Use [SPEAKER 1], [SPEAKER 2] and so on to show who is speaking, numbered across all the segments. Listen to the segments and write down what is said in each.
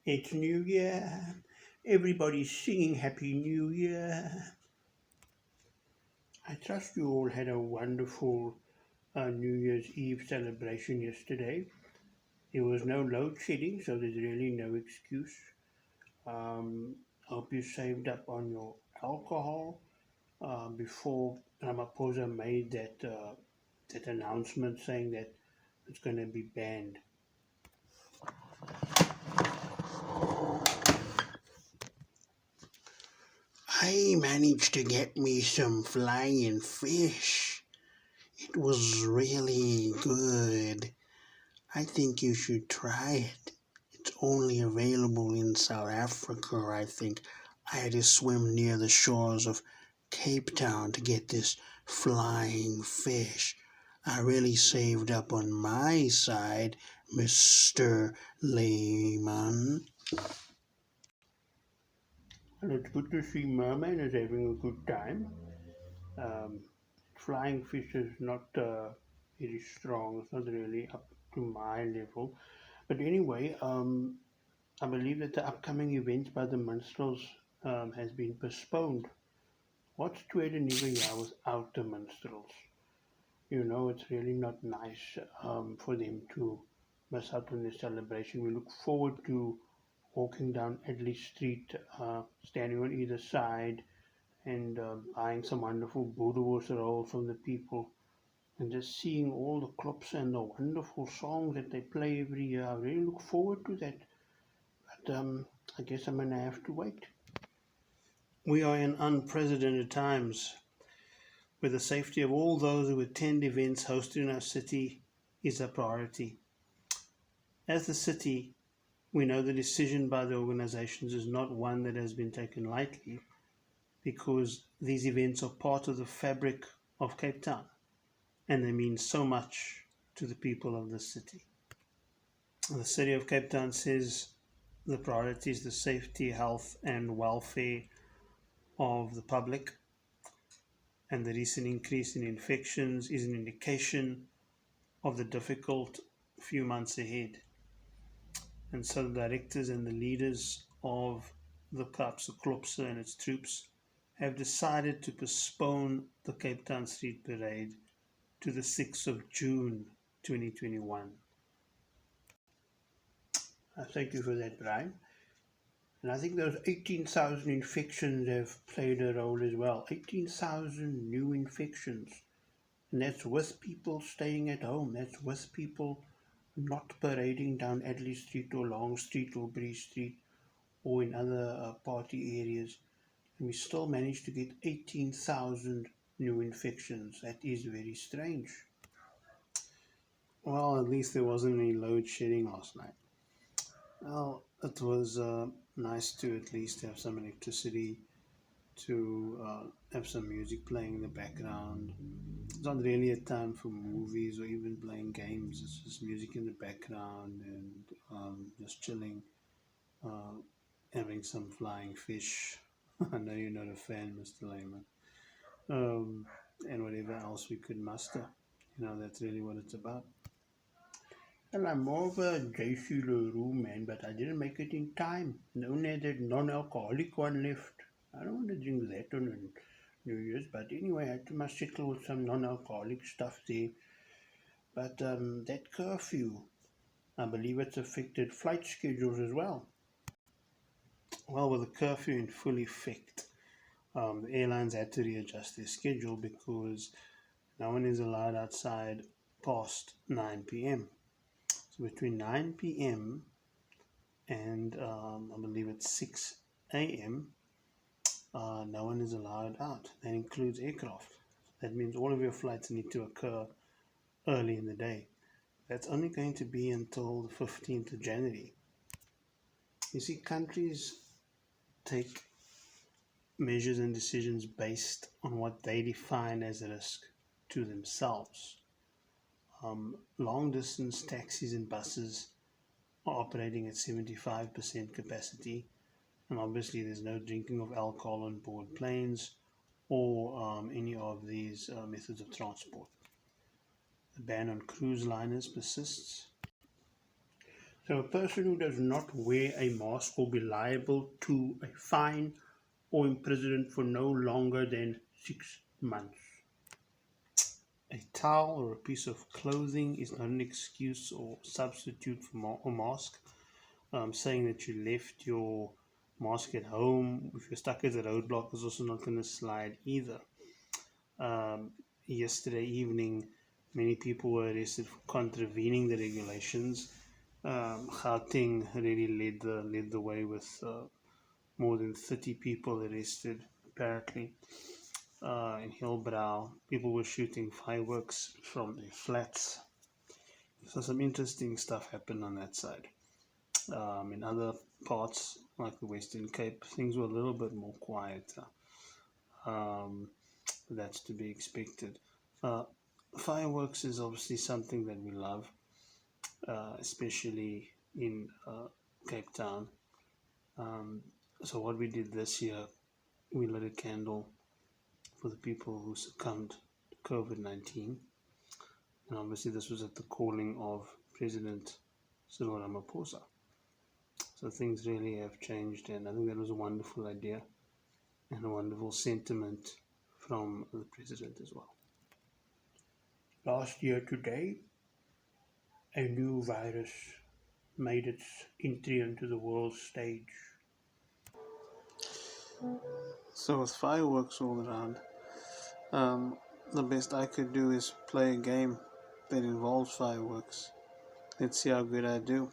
[SPEAKER 1] It's New Year. Everybody's singing Happy New Year. I trust you all had a wonderful New Year's Eve celebration yesterday. There was no load shedding, so there's really no excuse. Hope you saved up on your alcohol before Ramaphosa made that announcement saying that it's going to be banned. I managed to get me some flying fish. It was really good. I think you should try it. It's only available in South Africa, I think. I had to swim near the shores of Cape Town to get this flying fish. I really saved up on my side, Mr. Lehman. And it's good to see Merman is having a good time. Um, Flying fish is not very strong. It's not really up to my level. But anyway, I believe that the upcoming event by the minstrels has been postponed. What's Tweede Nuwe Jaar without the minstrels? It's really not nice for them to miss out on this celebration. We look forward to walking down Adley Street, standing on either side, and buying some wonderful boerewors roll from the people, and just seeing all the clubs and the wonderful songs that they play every year. I really look forward to that. But I guess I'm gonna have to wait. We are in unprecedented times where the safety of all those who attend events hosted in our city is a priority. As the city, we know the decision by the organizations is not one that has been taken lightly because these events are part of the fabric of Cape Town and they mean so much to the people of the city. The city of Cape Town says the priority is the safety, health, and welfare of the public, and the recent increase in infections is an indication of the difficult few months ahead. And so the directors and the leaders of the Kaapse Klopse and its troops have decided to postpone the Cape Town Street Parade to the 6th of June 2021. Thank you for that, Brian. And I think those 18,000 infections have played a role as well. 18,000 new infections. And that's with people staying at home. That's with people not parading down Adley Street or Long Street or Bree Street or in other party areas. And we still managed to get 18,000 new infections. That is very strange. Well, at least there wasn't any load shedding last night. Well, it was nice to at least have some electricity, to have some music playing in the background. It's not really a time for movies or even playing games. It's just music in the background and just chilling, uh, having some flying fish. I know you're not a fan, Mr. Lehman. Um, and whatever else we could muster. That's really what it's about. Well, I'm more of a JC LaRue man, but I didn't make it in time. And only had that non-alcoholic one left. I don't want to drink that on New Year's, but anyway, I had to must settle with some non-alcoholic stuff there. But that curfew, I believe it's affected flight schedules as well. Well, with the curfew in full effect, the airlines had to readjust their schedule because no one is allowed outside past 9 p.m. So between 9 p.m. and I believe it's 6 a.m., no one is allowed out. That includes aircraft. That means all of your flights need to occur early in the day. That's only going to be until the 15th of January. You see, countries take measures and decisions based on what they define as a risk to themselves. Long distance taxis and buses are operating at 75% capacity, and obviously there's no drinking of alcohol on board planes or any of these methods of transport. The ban on cruise liners persists. So, a person who does not wear a mask will be liable to a fine or imprisonment for no longer than 6 months. A towel or a piece of clothing is not an excuse or substitute for a mask. Saying that you left your mask at home, if you're stuck at a roadblock, is also not going to slide either. Um, Yesterday evening, many people were arrested for contravening the regulations. Gauteng really led the way with more than 30 people arrested. Apparently, in Hillbrow, people were shooting fireworks from their flats. So some interesting stuff happened on that side. In other parts, like the Western Cape, things were a little bit more quieter. Um, that's to be expected. Uh, Fireworks is obviously something that we love, especially in Cape Town. Um, so what we did this year, we lit a candle for the people who succumbed to COVID-19, and obviously this was at the calling of President Cyril Ramaphosa. So things really have changed, and I think that was a wonderful idea and a wonderful sentiment from the president as well. Last year today, a new virus made its entry into the world stage. So with fireworks all around, um, the best I could do is play a game that involves fireworks. Let's see how good I do.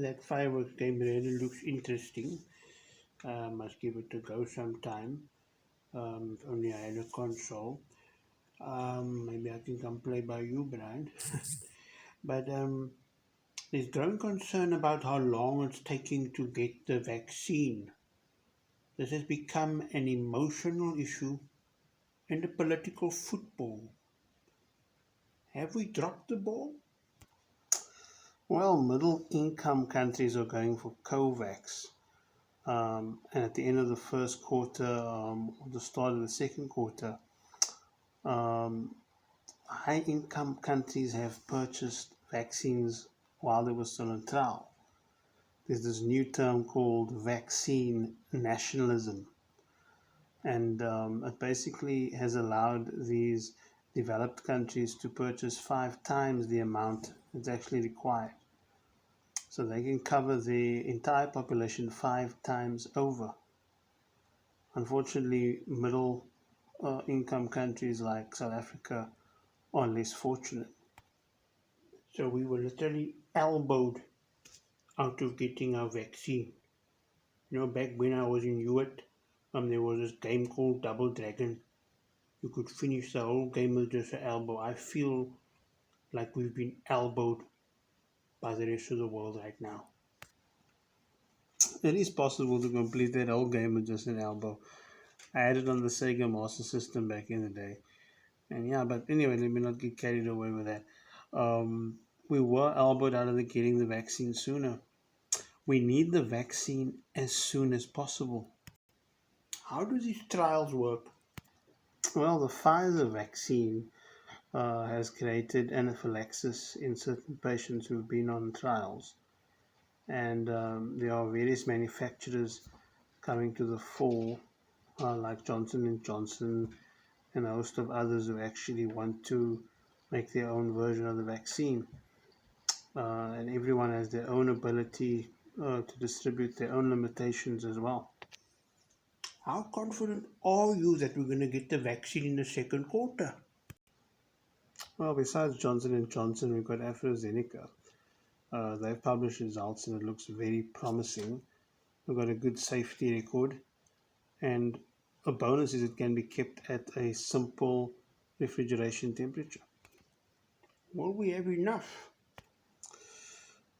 [SPEAKER 1] That fireworks game really looks interesting. Must give it a go sometime. If only I had a console. Maybe I can come play by you, Brian. But there's growing concern about how long it's taking to get the vaccine. This has become an emotional issue and a political football. Have we dropped the ball? Well, middle income countries are going for COVAX. And at the end of the first quarter, or the start of the second quarter, um, high income countries have purchased vaccines while they were still in trial. There's this new term called vaccine nationalism, and it basically has allowed these developed countries to purchase 5 times the amount that's actually required. So they can cover the entire population 5 times over. Unfortunately, middle income countries like South Africa are less fortunate. So we were literally elbowed out of getting our vaccine. Back when I was in UAT, there was this game called Double Dragon. You could finish the whole game with just an elbow. I feel like we've been elbowed by the rest of the world right now. It is possible to complete that whole game with just an elbow. I had it on the Sega Master System back in the day. And yeah, but anyway, let me not get carried away with that. We were elbowed out of getting the vaccine sooner. We need the vaccine as soon as possible. How do these trials work? Well, the Pfizer vaccine has created anaphylaxis in certain patients who've been on trials. and there are various manufacturers coming to the fore, like Johnson and Johnson and a host of others who actually want to make their own version of the vaccine. And everyone has their own ability to distribute their own limitations as well.
[SPEAKER 2] How confident are you that we're going to get the vaccine in the second quarter?
[SPEAKER 1] Well, besides Johnson and Johnson, we've got AstraZeneca. They've published results and it looks very promising. We've got a good safety record, and a bonus is it can be kept at a simple refrigeration temperature.
[SPEAKER 2] Will we have enough?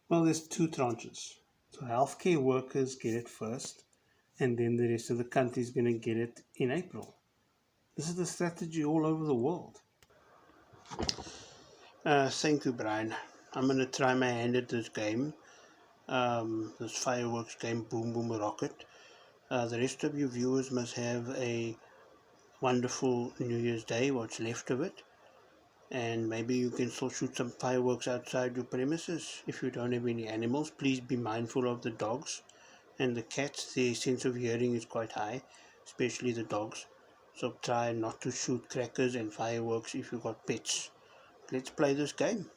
[SPEAKER 1] Well, there's two tranches. So healthcare workers get it first, and then the rest of the country is going to get it in April. This is the strategy all over the world.
[SPEAKER 2] Thank you, Brian. I'm going to try my hand at this game, this fireworks game, Boom Boom Rocket. The rest of you viewers must have a wonderful New Year's Day, what's left of it. And maybe you can still shoot some fireworks outside your premises. If you don't have any animals, please be mindful of the dogs and the cats. Their sense of hearing is quite high, especially the dogs. So try not to shoot crackers and fireworks if you've got pets. Let's play this game.